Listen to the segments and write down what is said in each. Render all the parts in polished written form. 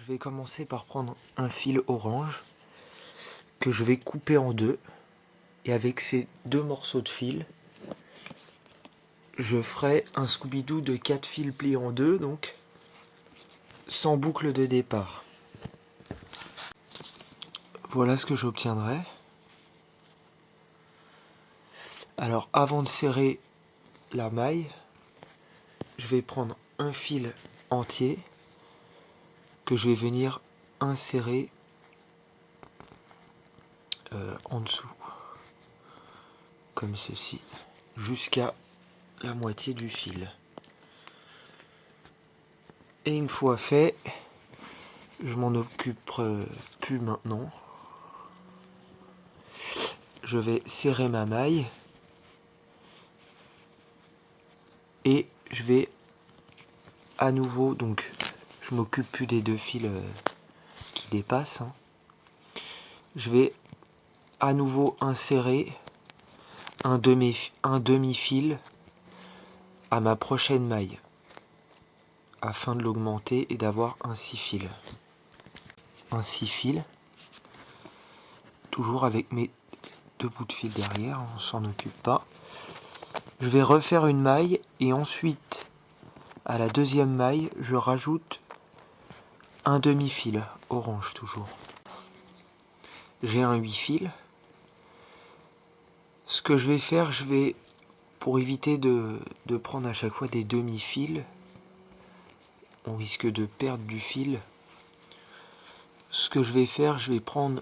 Je vais commencer par prendre un fil orange que je vais couper en deux. Et avec ces deux morceaux de fil, je ferai un Scooby-Doo de 4 fils pliés en deux, donc sans boucle de départ. Voilà ce que j'obtiendrai. Alors avant de serrer la maille, je vais prendre un fil entier que je vais venir insérer en dessous, comme ceci, jusqu'à la moitié du fil. Et une fois fait, je m'en occupe plus maintenant. Je vais serrer ma maille et je vais à nouveau, donc je m'occupe plus des deux fils qui dépassent. Je vais à nouveau insérer un demi-fil à ma prochaine maille afin de l'augmenter et d'avoir un 6 fils. Un 6 fils, toujours avec mes deux bouts de fil derrière, on s'en occupe pas. Je vais refaire une maille et ensuite à la deuxième maille je rajoute un demi-fil orange toujours. J'ai un 8 fils. Ce que je vais faire, pour éviter de prendre à chaque fois des demi-fils, on risque de perdre du fil. Ce que je vais faire, je vais prendre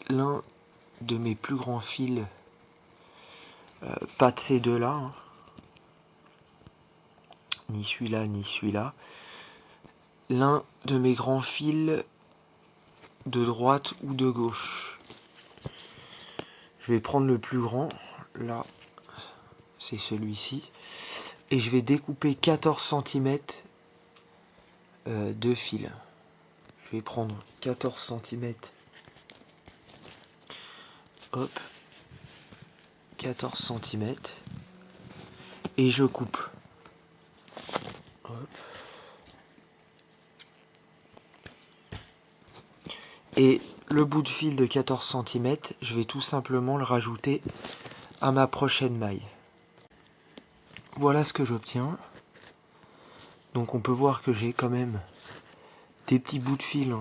l'un de mes plus grands fils, pas de ces deux-là, ni celui-là, ni celui-là. L'un de mes grands fils de droite ou de gauche. Je vais prendre le plus grand, là, c'est celui-ci, et je vais découper 14 cm de fil. Je vais prendre 14 cm, hop, 14 cm, et je coupe. Hop. Et le bout de fil de 14 cm, je vais tout simplement le rajouter à ma prochaine maille. Voilà ce que j'obtiens. Donc on peut voir que j'ai quand même des petits bouts de fil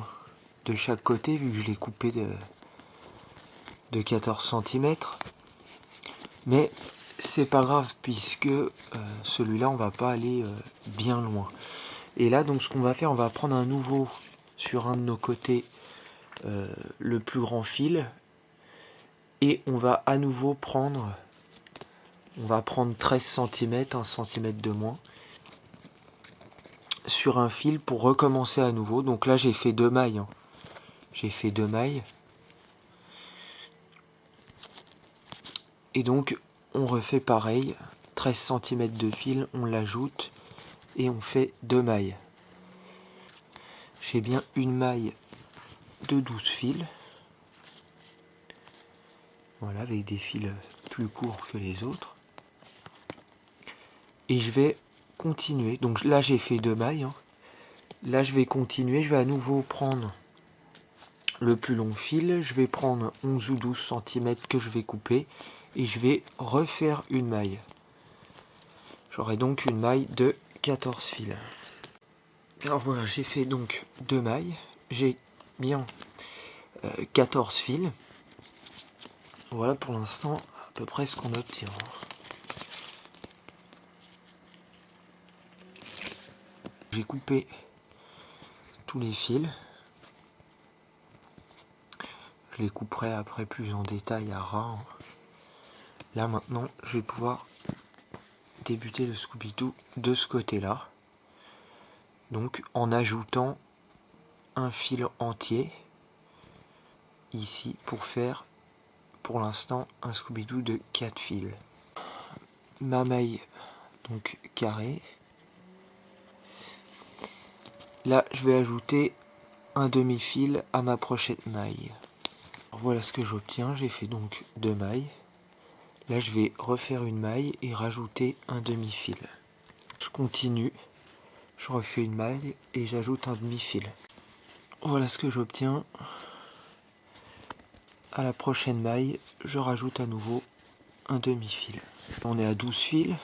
de chaque côté, vu que je l'ai coupé de 14 cm. Mais c'est pas grave, puisque celui-là, on va pas aller bien loin. Et là, donc ce qu'on va faire, on va prendre un nouveau sur un de nos côtés, le plus grand fil, et on va à nouveau prendre 13 cm, 1 cm de moins, sur un fil pour recommencer à nouveau. Donc là j'ai fait deux mailles, j'ai fait deux mailles, et donc on refait pareil, 13 cm de fil, on l'ajoute et on fait deux mailles. J'ai bien une maille de 12 fils, voilà, avec des fils plus courts que les autres, et je vais continuer. Donc là j'ai fait deux mailles, là je vais continuer, je vais à nouveau prendre le plus long fil, je vais prendre 11 ou 12 cm que je vais couper et je vais refaire une maille. J'aurai donc une maille de 14 fils. Alors voilà, j'ai fait donc deux mailles, j'ai bien 14 fils. Voilà pour l'instant à peu près ce qu'on obtient. J'ai coupé tous les fils. Je les couperai après plus en détail à ras. Là maintenant, je vais pouvoir débuter le Scooby-Doo de ce côté-là. Donc en ajoutant un fil entier ici pour faire pour l'instant un Scooby-Doo de 4 fils. Ma maille donc carrée. Là je vais ajouter un demi-fil à ma prochaine maille. Voilà ce que j'obtiens, j'ai fait donc deux mailles. Là je vais refaire une maille et rajouter un demi-fil. Je continue, je refais une maille et j'ajoute un demi-fil. Voilà ce que j'obtiens. À la prochaine maille, je rajoute à nouveau un demi-fil. On est à 12 fils.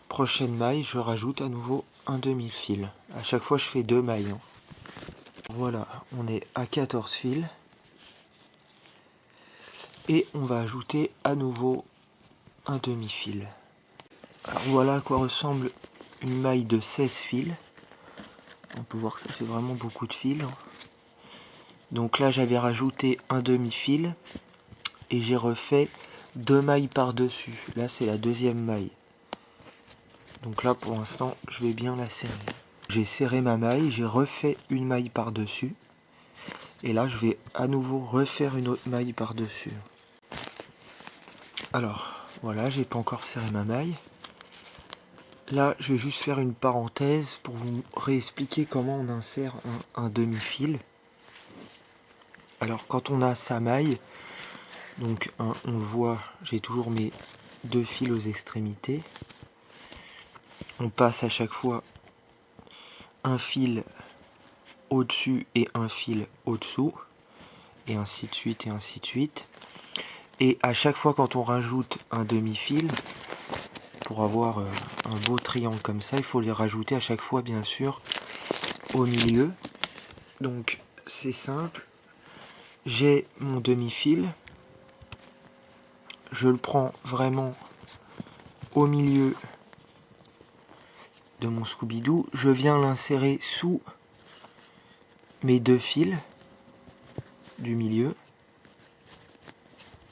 Prochaine maille, je rajoute à nouveau un demi-fil. À chaque fois, je fais 2 mailles. Hein. Voilà, on est à 14 fils. Et on va ajouter à nouveau un demi-fil. Alors voilà à quoi ressemble une maille de 16 fils. On peut voir que ça fait vraiment beaucoup de fils. Donc là, j'avais rajouté un demi-fil et j'ai refait 2 mailles par-dessus. Là, c'est la deuxième maille. Donc là, pour l'instant, je vais bien la serrer. J'ai serré ma maille, j'ai refait une maille par-dessus. Et là, je vais à nouveau refaire une autre maille par-dessus. Alors, voilà, j'ai pas encore serré ma maille. Là, je vais juste faire une parenthèse pour vous réexpliquer comment on insère un demi-fil. Alors, quand on a sa maille, donc on le voit, j'ai toujours mes 2 fils aux extrémités. On passe à chaque fois un fil au-dessus et un fil au-dessous, et ainsi de suite, et ainsi de suite. Et à chaque fois quand on rajoute un demi-fil, pour avoir un beau triangle comme ça, il faut les rajouter à chaque fois, bien sûr, au milieu. Donc c'est simple, j'ai mon demi-fil, je le prends vraiment au milieu de mon Scooby-Doo, je viens l'insérer sous mes 2 fils du milieu,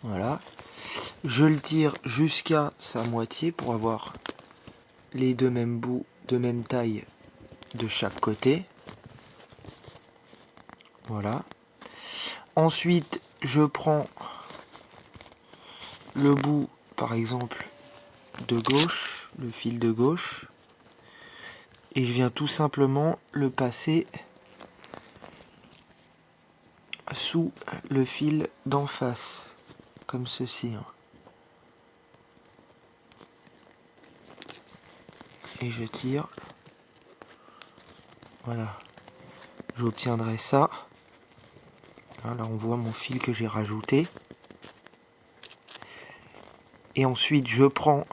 voilà, je le tire jusqu'à sa moitié pour avoir les 2 mêmes bouts de même taille de chaque côté, voilà. Ensuite, je prends le bout, par exemple, de gauche, le fil de gauche, et je viens tout simplement le passer sous le fil d'en face, comme ceci. Et je tire. Voilà. J'obtiendrai ça. Là, on voit mon fil que j'ai rajouté. Et ensuite, je prends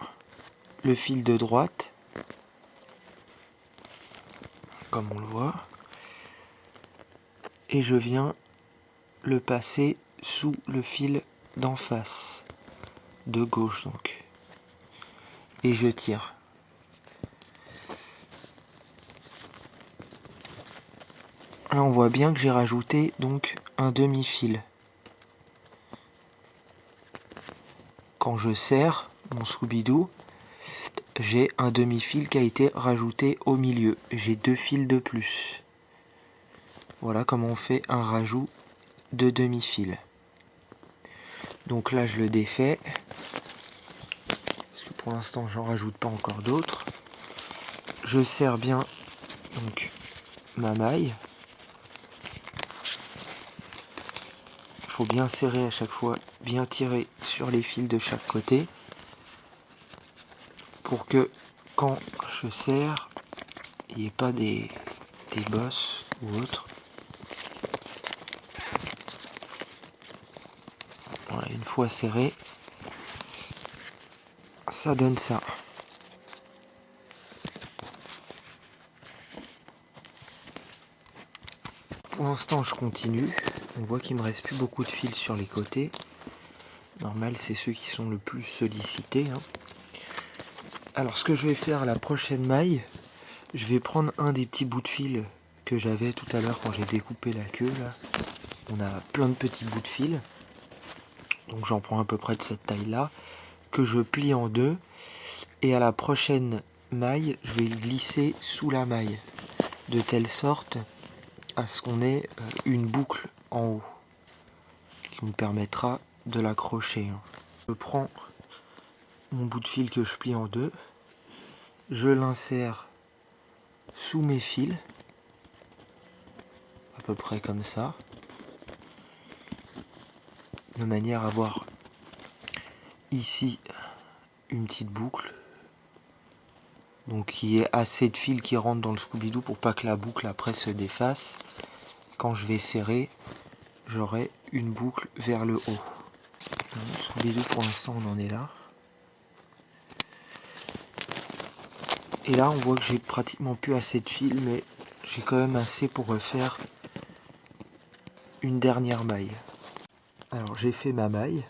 le fil de droite, comme on le voit, et je viens le passer sous le fil d'en face, de gauche donc. Et je tire. Là, on voit bien que j'ai rajouté donc un demi-fil. Quand je serre mon Scooby-Doo, j'ai un demi-fil qui a été rajouté au milieu. J'ai 2 fils de plus. Voilà comment on fait un rajout de demi-fil. Donc là, je le défais. Parce que pour l'instant, j'en rajoute pas encore d'autres. Je serre bien donc ma maille. Il faut bien serrer à chaque fois, bien tirer sur les fils de chaque côté. Pour que quand je serre, il n'y ait pas des bosses ou autres. Voilà, une fois serré, ça donne ça. Pour l'instant, je continue. On voit qu'il me reste plus beaucoup de fils sur les côtés. Normal, c'est ceux qui sont le plus sollicités. Alors, ce que je vais faire à la prochaine maille, je vais prendre un des petits bouts de fil que j'avais tout à l'heure quand j'ai découpé la queue. Là, on a plein de petits bouts de fil. Donc, j'en prends à peu près de cette taille-là, que je plie en deux. Et à la prochaine maille, je vais le glisser sous la maille, de telle sorte à ce qu'on ait une boucle en haut, qui me permettra de l'accrocher. Je prends mon bout de fil que je plie en deux, je l'insère sous mes fils, à peu près comme ça, de manière à avoir ici une petite boucle, donc il y ait assez de fils qui rentrent dans le Scooby-Doo pour pas que la boucle après se défasse, quand je vais serrer, j'aurai une boucle vers le haut. Sous les deux, pour l'instant, on en est là. Et là, on voit que j'ai pratiquement plus assez de fil, mais j'ai quand même assez pour refaire une dernière maille. Alors, j'ai fait ma maille.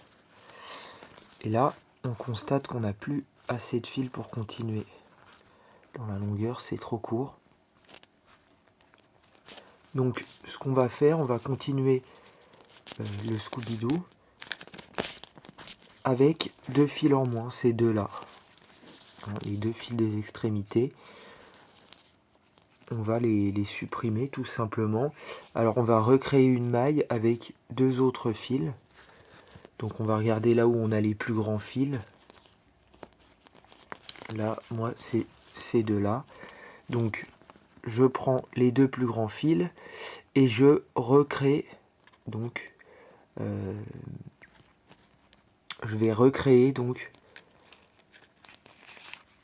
Et là, on constate qu'on n'a plus assez de fil pour continuer. Dans la longueur, c'est trop court. Donc, ce qu'on va faire, on va continuer le Scooby-Doo avec 2 fils en moins, ces deux-là. Les 2 fils des extrémités. On va les supprimer tout simplement. Alors on va recréer une maille avec 2 autres fils. Donc on va regarder là où on a les plus grands fils. Là, moi, c'est ces deux-là. Donc je prends les 2 plus grands fils et je recrée. Donc je vais recréer donc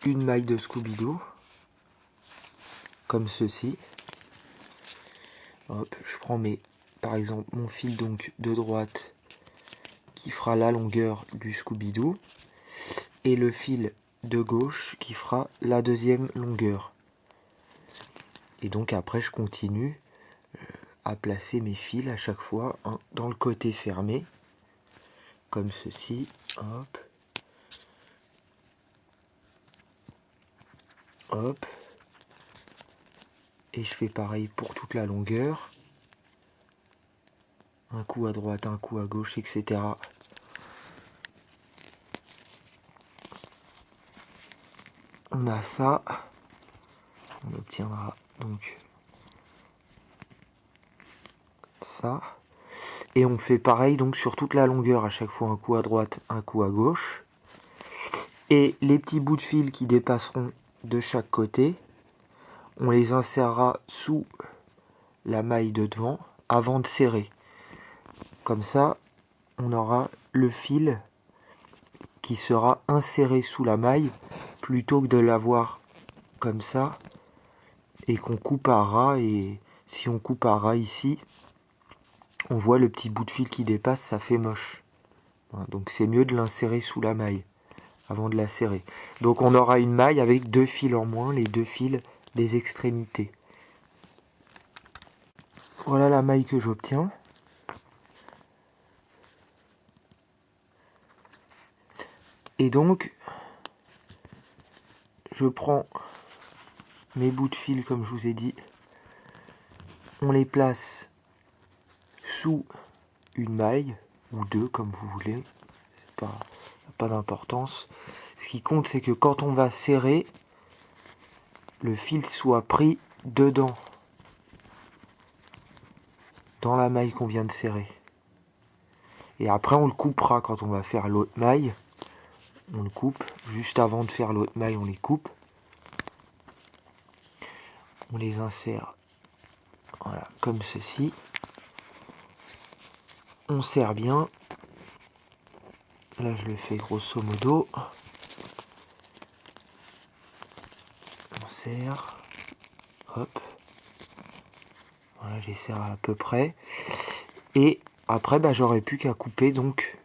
une maille de Scooby-Doo. Comme ceci. Hop, je prends par exemple mon fil donc de droite qui fera la longueur du Scooby-Doo et le fil de gauche qui fera la deuxième longueur. Et donc après je continue à placer mes fils à chaque fois dans le côté fermé comme ceci. Hop. Hop. Et je fais pareil pour toute la longueur. Un coup à droite, un coup à gauche, etc. On a ça. On obtiendra donc ça. Et on fait pareil donc sur toute la longueur, à chaque fois un coup à droite, un coup à gauche. Et les petits bouts de fil qui dépasseront de chaque côté, on les insérera sous la maille de devant avant de serrer. Comme ça, on aura le fil qui sera inséré sous la maille plutôt que de l'avoir comme ça et qu'on coupe à ras. Et si on coupe à ras ici, on voit le petit bout de fil qui dépasse, ça fait moche. Voilà, donc c'est mieux de l'insérer sous la maille avant de la serrer. Donc on aura une maille avec 2 fils en moins, les 2 fils des extrémités. Voilà la maille que j'obtiens. Et donc, je prends mes bouts de fil comme je vous ai dit, on les place sous une maille, ou 2 comme vous voulez, pas d'importance. Ce qui compte, c'est que quand on va serrer, le fil soit pris dedans, dans la maille qu'on vient de serrer. Et après on le coupera quand on va faire l'autre maille. On le coupe, juste avant de faire l'autre maille on les coupe. On les insère, voilà, comme ceci. On serre bien. Là je le fais grosso modo. On serre. Hop. Voilà, j'ai serré à peu près. Et après j'aurais plus qu'à couper donc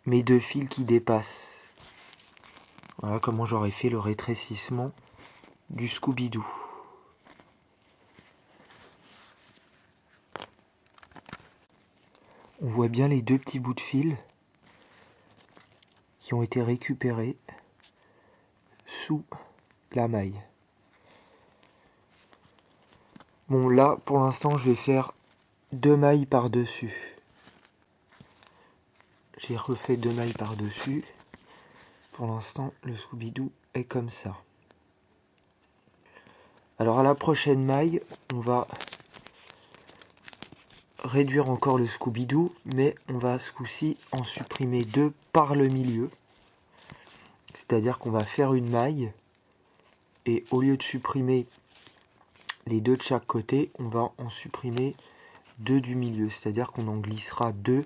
mes 2 fils qui dépassent. Voilà comment j'aurais fait le rétrécissement du Scooby-Doo. On voit bien les 2 petits bouts de fil qui ont été récupérés sous la maille. Bon là pour l'instant je vais faire 2 mailles par dessus. J'ai refait 2 mailles par dessus. Pour l'instant le Scooby-Doo est comme ça. Alors à la prochaine maille on va réduire encore le Scooby-Doo, mais on va ce coup-ci en supprimer 2 par le milieu. C'est-à-dire qu'on va faire une maille et au lieu de supprimer les 2 de chaque côté, on va en supprimer 2 du milieu. C'est-à-dire qu'on en glissera 2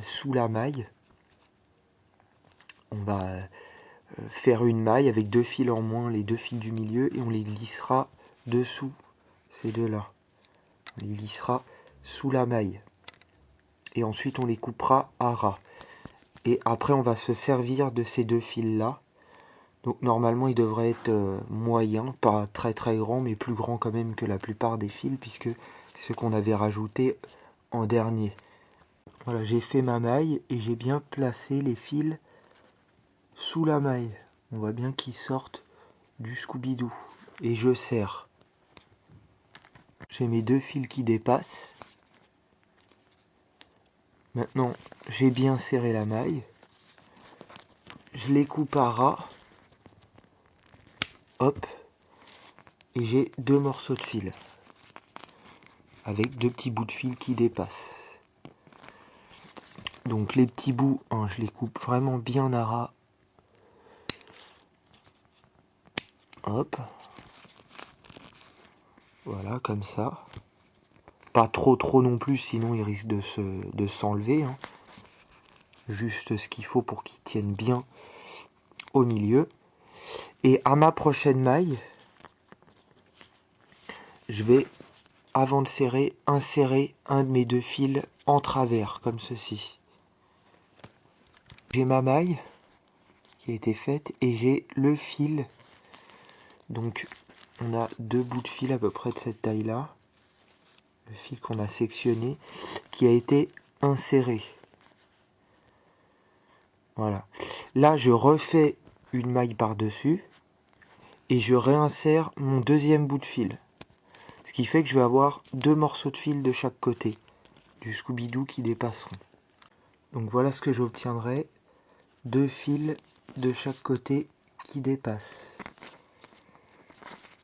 sous la maille. On va faire une maille avec 2 fils en moins, les 2 fils du milieu, et on les glissera dessous ces 2-là. Il lissera sous la maille. Et ensuite on les coupera à ras. Et après on va se servir de ces deux fils là. Donc normalement il devrait être moyen, pas très très grand, mais plus grand quand même que la plupart des fils, puisque c'est ce qu'on avait rajouté en dernier. Voilà, j'ai fait ma maille et j'ai bien placé les fils sous la maille. On voit bien qu'ils sortent du Scooby-Doo. Et je serre. J'ai mes deux fils qui dépassent. Maintenant, j'ai bien serré la maille. Je les coupe à ras. Hop. Et j'ai deux morceaux de fil. Avec deux petits bouts de fil qui dépassent. Donc les petits bouts, hein, je les coupe vraiment bien à ras. Hop. Voilà, comme ça. Pas trop non plus, sinon il risque de s'enlever. Hein. Juste ce qu'il faut pour qu'il tienne bien au milieu. Et à ma prochaine maille, je vais, avant de serrer, insérer un de mes deux fils en travers, comme ceci. J'ai ma maille qui a été faite et j'ai le fil. Donc on a deux bouts de fil à peu près de cette taille-là. Le fil qu'on a sectionné, qui a été inséré. Voilà. Là, je refais une maille par-dessus et je réinsère mon deuxième bout de fil. Ce qui fait que je vais avoir deux morceaux de fil de chaque côté du Scooby-Doo qui dépasseront. Donc voilà ce que j'obtiendrai. Deux fils de chaque côté qui dépassent.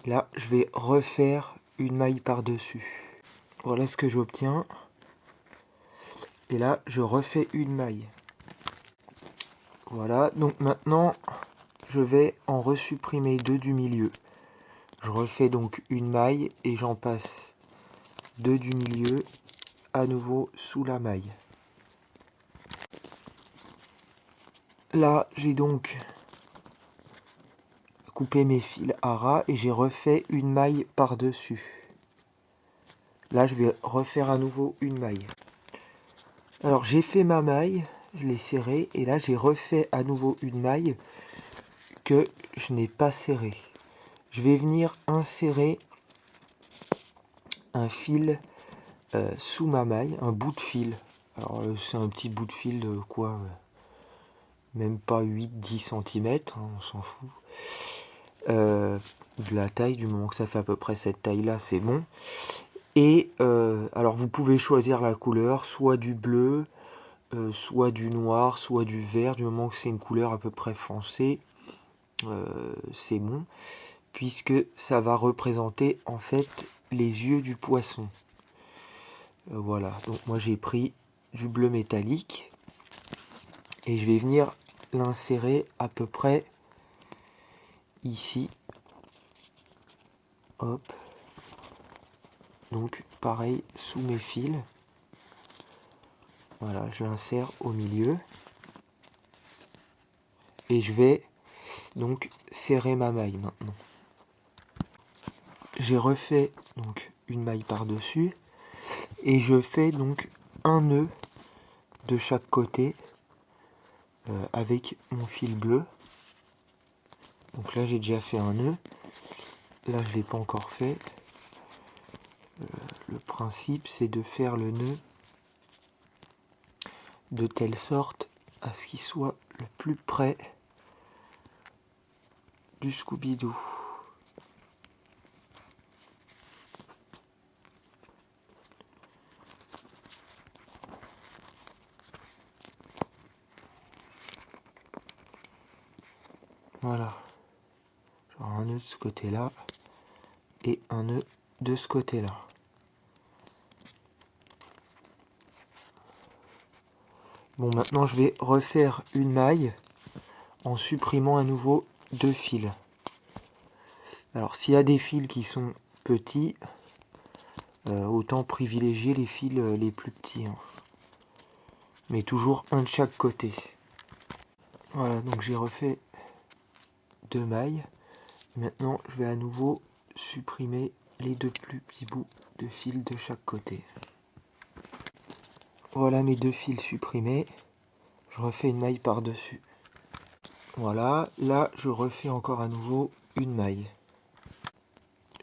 Là, je vais refaire une maille par-dessus. Voilà ce que j'obtiens. Et là, je refais une maille. Voilà, donc maintenant, je vais en resupprimer deux du milieu. Je refais donc une maille et j'en passe deux du milieu à nouveau sous la maille. Là, j'ai donc coupé mes fils à ras et j'ai refait une maille par-dessus. Là, je vais refaire à nouveau une maille. Alors, j'ai fait ma maille, je l'ai serrée et là, j'ai refait à nouveau une maille que je n'ai pas serrée. Je vais venir insérer un fil sous ma maille, un bout de fil. Alors c'est un petit bout de fil de quoi même pas 8-10 cm, hein, on s'en fout. De la taille, du moment que ça fait à peu près cette taille là, c'est bon. Et alors vous pouvez choisir la couleur, soit du bleu, soit du noir, soit du vert, du moment que c'est une couleur à peu près foncée, c'est bon, puisque ça va représenter en fait les yeux du poisson. Voilà, donc moi j'ai pris du bleu métallique et je vais venir l'insérer à peu près ici. Hop. Donc pareil sous mes fils. Voilà, je l'insère au milieu. Et je vais donc serrer ma maille maintenant. J'ai refait donc une maille par-dessus. Et je fais donc un nœud de chaque côté avec mon fil bleu. Donc là j'ai déjà fait un nœud. Là je ne l'ai pas encore fait. Le principe c'est de faire le nœud de telle sorte à ce qu'il soit le plus près du Scooby-Doo. Voilà. Genre un nœud de ce côté-là et un nœud de ce côté-là. Bon, maintenant je vais refaire une maille en supprimant à nouveau deux fils. Alors s'il y a des fils qui sont petits, autant privilégier les fils les plus petits. Hein. Mais toujours un de chaque côté. Voilà, donc j'ai refait deux mailles. Maintenant je vais à nouveau supprimer les deux plus petits bouts de fil de chaque côté. Voilà mes deux fils supprimés. Je refais une maille par-dessus. Voilà, là je refais encore à nouveau une maille.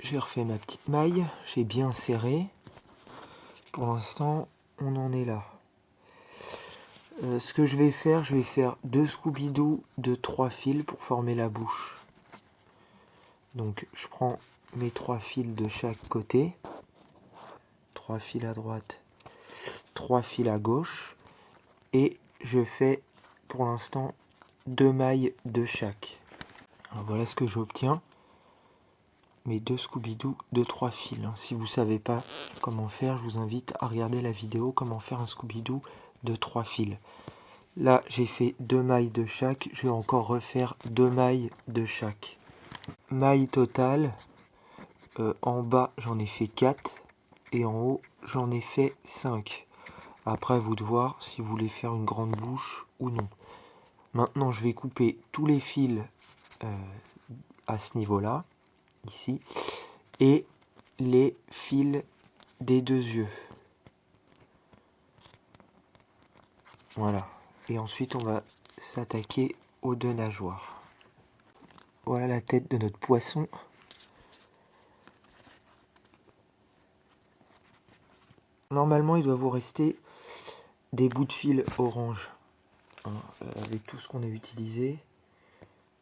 J'ai refait ma petite maille, j'ai bien serré. Pour l'instant, on en est là. Ce que je vais faire deux Scooby-Doo de 3 fils pour former la bouche. Donc je prends mes 3 fils de chaque côté. 3 fils à droite, 3 fils à gauche. Et je fais pour l'instant 2 mailles de chaque. Alors voilà ce que j'obtiens. Mes deux Scooby-Doo de 3 fils. Si vous ne savez pas comment faire, je vous invite à regarder la vidéo comment faire un Scooby-Doo de 3 fils. Là, j'ai fait 2 mailles de chaque. Je vais encore refaire 2 mailles de chaque. Maille totale. En bas, j'en ai fait 4. Et en haut, j'en ai fait 5. Après, à vous de voir si vous voulez faire une grande bouche ou non. Maintenant, je vais couper tous les fils à ce niveau-là. Ici. Et les fils des deux yeux. Voilà. Et ensuite, on va s'attaquer aux deux nageoires. Voilà la tête de notre poisson. Normalement, il doit vous rester des bouts de fil orange. Avec tout ce qu'on a utilisé,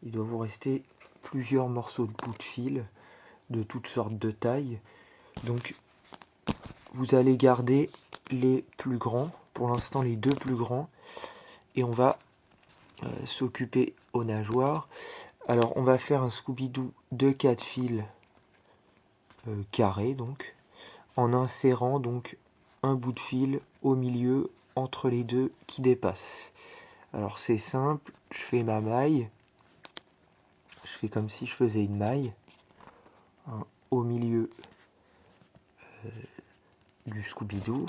il doit vous rester plusieurs morceaux de bouts de fil de toutes sortes de tailles. Donc, vous allez garder les plus grands. Pour l'instant, les deux plus grands. Et on va s'occuper aux nageoires. Alors on va faire un Scooby-Doo de 4 fils carrés donc, en insérant donc un bout de fil au milieu entre les deux qui dépasse. Alors c'est simple, je fais ma maille, je fais comme si je faisais une maille au milieu du Scooby-Doo.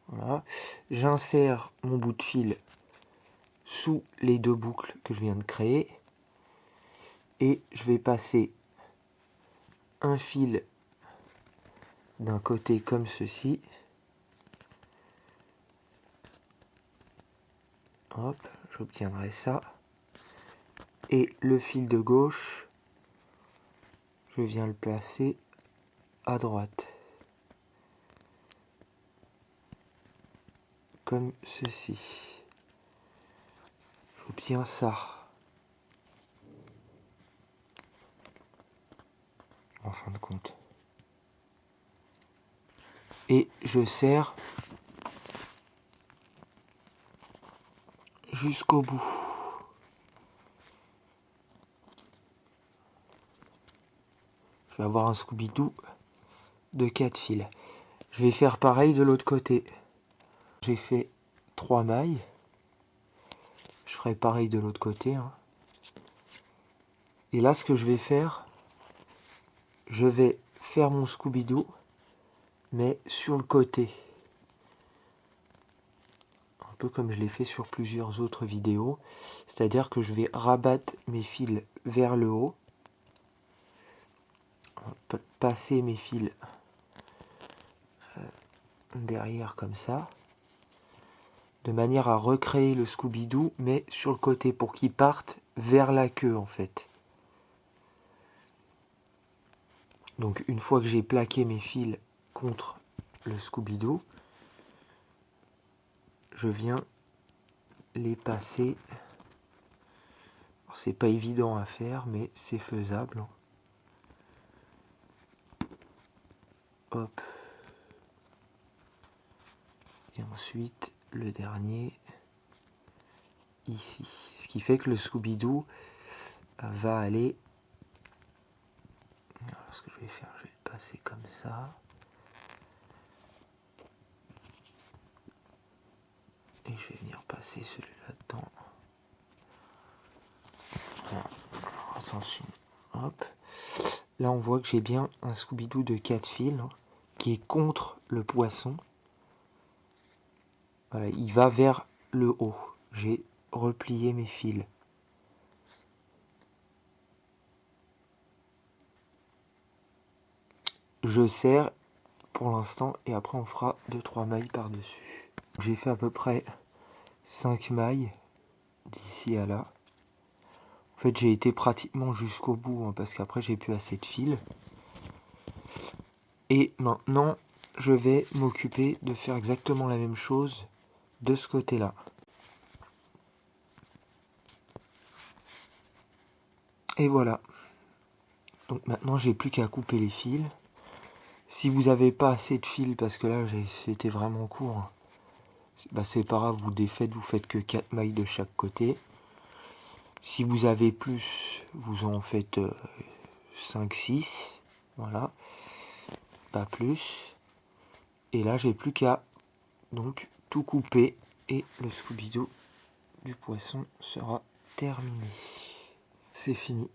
Voilà. J'insère mon bout de fil sous les deux boucles que je viens de créer et je vais passer un fil d'un côté comme ceci. Hop, j'obtiendrai ça. Et le fil de gauche, je viens le placer à droite. Comme ceci. J'obtiens ça. En fin de compte. Et je serre jusqu'au bout. Je vais avoir un Scooby-Doo de 4 fils. Je vais faire pareil de l'autre côté. J'ai fait 3 mailles. Je ferai pareil de l'autre côté. Et là, ce que je vais faire, je vais faire mon Scooby-Doo, mais sur le côté. Un peu comme je l'ai fait sur plusieurs autres vidéos. C'est-à-dire que je vais rabattre mes fils vers le haut. Passer mes fils derrière comme ça. De manière à recréer le Scooby-Doo, mais sur le côté, pour qu'il parte vers la queue en fait. Donc une fois que j'ai plaqué mes fils contre le Scooby-Doo, je viens les passer. C'est pas évident à faire, mais c'est faisable. Hop. Et ensuite, le dernier ici. Ce qui fait que le Scooby-Doo va aller... Alors, ce que je vais faire, je vais le passer comme ça. Et je vais venir passer celui-là dedans. Voilà. Attention. Hop. Là, on voit que j'ai bien un Scooby-Doo de 4 fils qui est contre le poisson. Voilà, il va vers le haut. J'ai replié mes fils. je serre pour l'instant et après on fera 2-3 mailles par dessus. J'ai fait à peu près 5 mailles d'ici à là. En fait j'ai été pratiquement jusqu'au bout parce qu'après j'ai plus assez de fil. Et maintenant je vais m'occuper de faire exactement la même chose de ce côté là. Et voilà. Donc maintenant j'ai plus qu'à couper les fils. Si vous n'avez pas assez de fil, parce que là c'était vraiment court, bah c'est pas grave, vous défaites, vous faites que 4 mailles de chaque côté. Si vous avez plus, vous en faites 5-6, voilà, pas plus. Et là j'ai plus qu'à donc tout couper et le Scooby-Doo du poisson sera terminé. C'est fini.